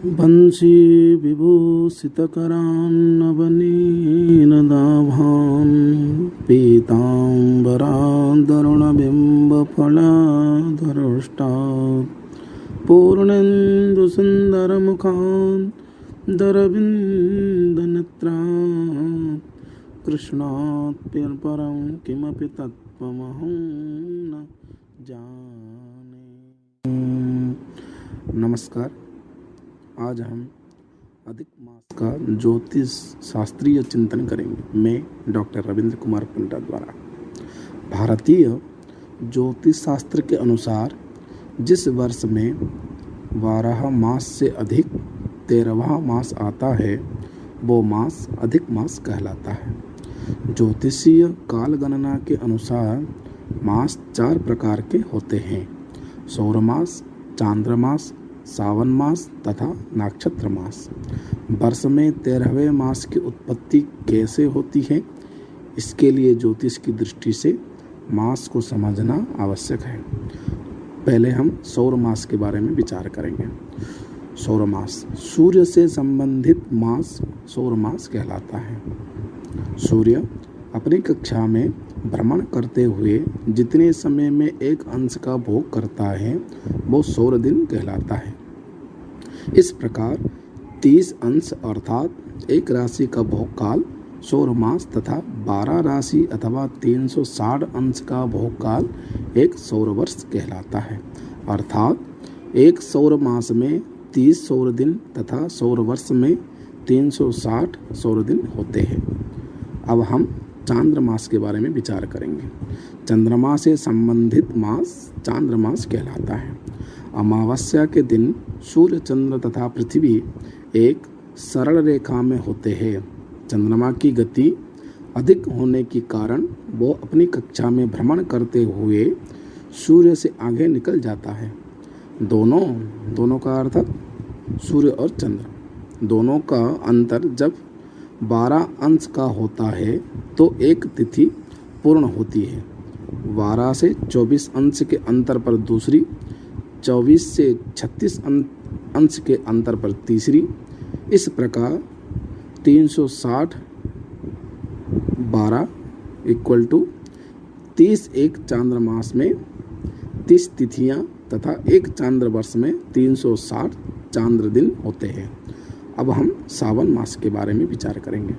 वंशी विभूषितकरान्नवनीनदाभान् पीताम्बरादरुणबिम्बफलाधरुष्टात् पूर्णेन्दुसुन्दरमुखान् दरविन्दनेत्रात् कृष्णात् परं किमपि तत्त्वमहं न जाने। नमस्कार। आज हम अधिक मास का ज्योतिष शास्त्रीय चिंतन करेंगे। मैं डॉक्टर रविंद्र कुमार पंडा द्वारा। भारतीय ज्योतिष शास्त्र के अनुसार जिस वर्ष में 12 मास से अधिक 13वां मास आता है वो मास अधिक मास कहलाता है। ज्योतिषीय काल गणना के अनुसार मास 4 प्रकार के होते हैं: सौर मास, चांद्र मास, सावन मास तथा नक्षत्र मास। वर्ष में 13वें मास की उत्पत्ति कैसे होती है, इसके लिए ज्योतिष की दृष्टि से मास को समझना आवश्यक है। पहले हम सौर मास के बारे में विचार करेंगे। सौर मास सूर्य से संबंधित मास सौर मास कहलाता है। सूर्य अपनी कक्षा में भ्रमण करते हुए जितने समय में एक अंश का भोग करता है वो सौर दिन कहलाता है। इस प्रकार 30 अंश अर्थात एक राशि का भोग काल सौर मास तथा 12 राशि अथवा 360 अंश का भोग काल एक सौर वर्ष कहलाता है। अर्थात एक सौर मास में 30 सौर दिन तथा सौर वर्ष में 360 सौर दिन होते हैं। अब हम चांद्र मास के बारे में विचार करेंगे। चंद्रमा से संबंधित मास चांद्र मास कहलाता है। अमावस्या के दिन सूर्य, चंद्र तथा पृथ्वी एक सरल रेखा में होते हैं। चंद्रमा की गति अधिक होने के कारण वो अपनी कक्षा में भ्रमण करते हुए सूर्य से आगे निकल जाता है। दोनों का अर्थात सूर्य और चंद्र दोनों का अंतर जब 12 अंश का होता है तो एक तिथि पूर्ण होती है। 12 से 24 अंश के अंतर पर दूसरी, 24 से 36 अंश के अंतर पर तीसरी। इस प्रकार 360 12 = 30 एक चांद्र मास में 30 तिथियां तथा एक चांद्र वर्ष में 360 चांद्र दिन होते हैं। अब हम सावन मास के बारे में विचार करेंगे।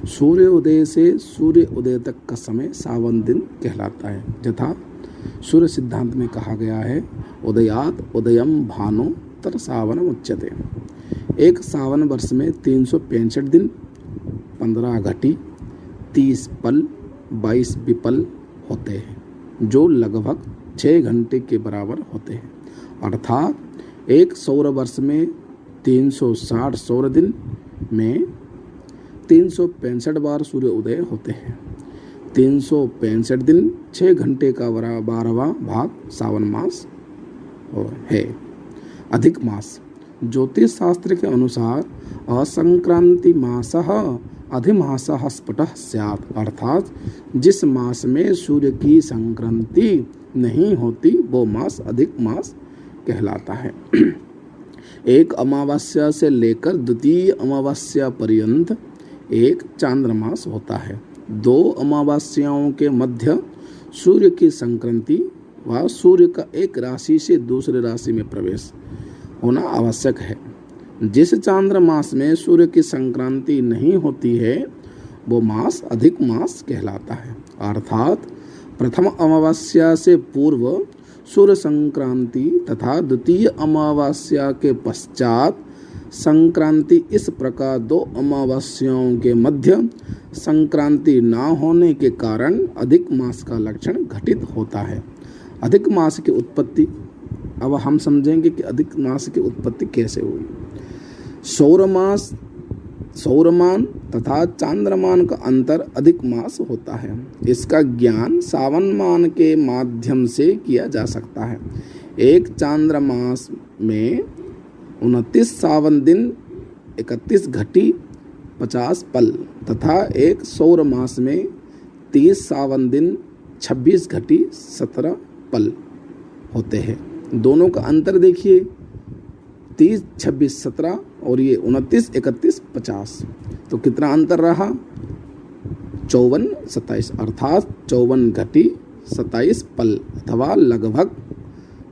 सूर्य उदय से सूर्य उदय तक का समय सावन दिन कहलाता है। यथा सूर्य सिद्धांत में कहा गया है, उदयात उदयम भानो तर सावनम उच्यते। एक सावन वर्ष में 365 दिन, 15 घटी, 30 पल, 22 विपल होते हैं, जो लगभग 6 घंटे के बराबर होते हैं। अर्थात एक सौर वर्ष में 360 सौर दिन में 365 बार सूर्य उदय होते हैं। 365 दिन 6 घंटे का 12वां भाग सावन मास है। अधिक मास ज्योतिष शास्त्र के अनुसार असंक्रांति मासः अधिमासः स्फुटः स्यात्। अर्थात जिस मास में सूर्य की संक्रांति नहीं होती वो मास अधिक मास कहलाता है। एक अमावस्या से लेकर द्वितीय अमावस्या पर्यंत एक चांद्रमास होता है। 2 अमावस्याओं के मध्य सूर्य की संक्रांति व सूर्य का एक राशि से दूसरी राशि में प्रवेश होना आवश्यक है। जिस चांद्र मास में सूर्य की संक्रांति नहीं होती है वो मास अधिक मास कहलाता है। अर्थात प्रथम अमावस्या से पूर्व सूर्य संक्रांति तथा द्वितीय अमावस्या के पश्चात संक्रांति। इस प्रकार 2 अमावस्याओं के मध्य संक्रांति ना होने के कारण अधिक मास का लक्षण घटित होता है। अधिक मास की उत्पत्ति अब हम समझेंगे कि अधिक मास की उत्पत्ति कैसे हुई। सौरमान तथा चांद्रमान का अंतर अधिक मास होता है। इसका ज्ञान सावन मान के माध्यम से किया जा सकता है। एक चांद्र मास में 29 सावन दिन, 31 घटी, 50 पल तथा एक सौर मास में 30 सावन दिन, 26 घटी, 17 पल होते हैं। दोनों का अंतर देखिए, 30, 26, 17 और ये 29, 31, 50। तो कितना अंतर रहा? 54, 27, अर्थात 54 घटी 27 पल अथवा लगभग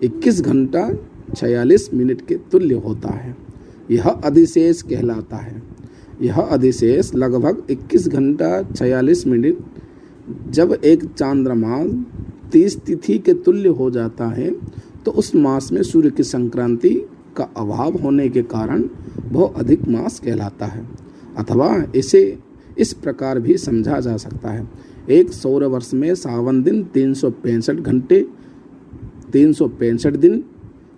21 घंटा 46 मिनट के तुल्य होता है। यह अधिशेष कहलाता है। यह अधिशेष लगभग 21 घंटा 46 मिनट जब एक चांद्रमा 30 तिथि के तुल्य हो जाता है तो उस मास में सूर्य की संक्रांति का अभाव होने के कारण वह अधिक मास कहलाता है। अथवा इसे इस प्रकार भी समझा जा सकता है। एक सौर वर्ष में सावन दिन 365 घंटे 365 दिन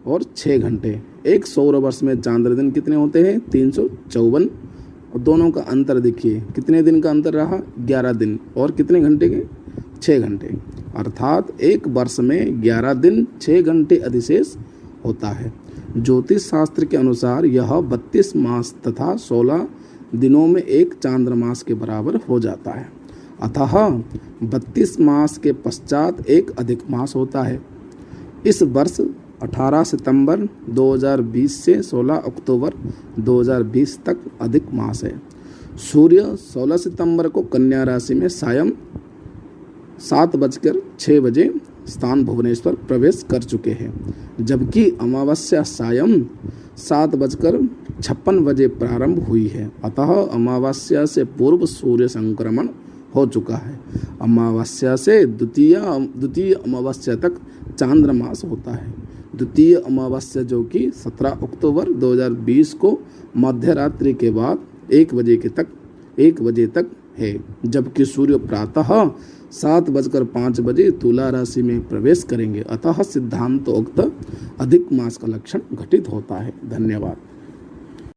और 6 घंटे। एक सौर वर्ष में चांद्र दिन कितने होते हैं? 354। और दोनों का अंतर देखिए, कितने दिन का अंतर रहा? 11 दिन। और कितने घंटे के? 6 घंटे। अर्थात एक वर्ष में 11 दिन 6 घंटे अधिशेष होता है। ज्योतिष शास्त्र के अनुसार यह 32 मास तथा 16 दिनों में एक चांद्रमास के बराबर हो जाता है। अतः 32 मास के पश्चात एक अधिक मास होता है। इस वर्ष 18 सितंबर 2020 से 16 अक्टूबर 2020 तक अधिक मास है। सूर्य 16 सितंबर को कन्या राशि में सायं 7:06 बजे स्थान भुवनेश्वर प्रवेश कर चुके हैं, जबकि अमावस्या सायं 7:56 बजे प्रारंभ हुई है। अतः अमावस्या से पूर्व सूर्य संक्रमण हो चुका है। अमावस्या से द्वितीय अमावस्या तक चांद्रमास होता है। द्वितीय अमावस्या जो कि 17 अक्टूबर 2020 को मध्य रात्रि के बाद 1 बजे तक है, जबकि सूर्य प्रातः 7:05 बजे तुला राशि में प्रवेश करेंगे। अतः सिद्धांतोक्त अधिक मास का लक्षण घटित होता है। धन्यवाद।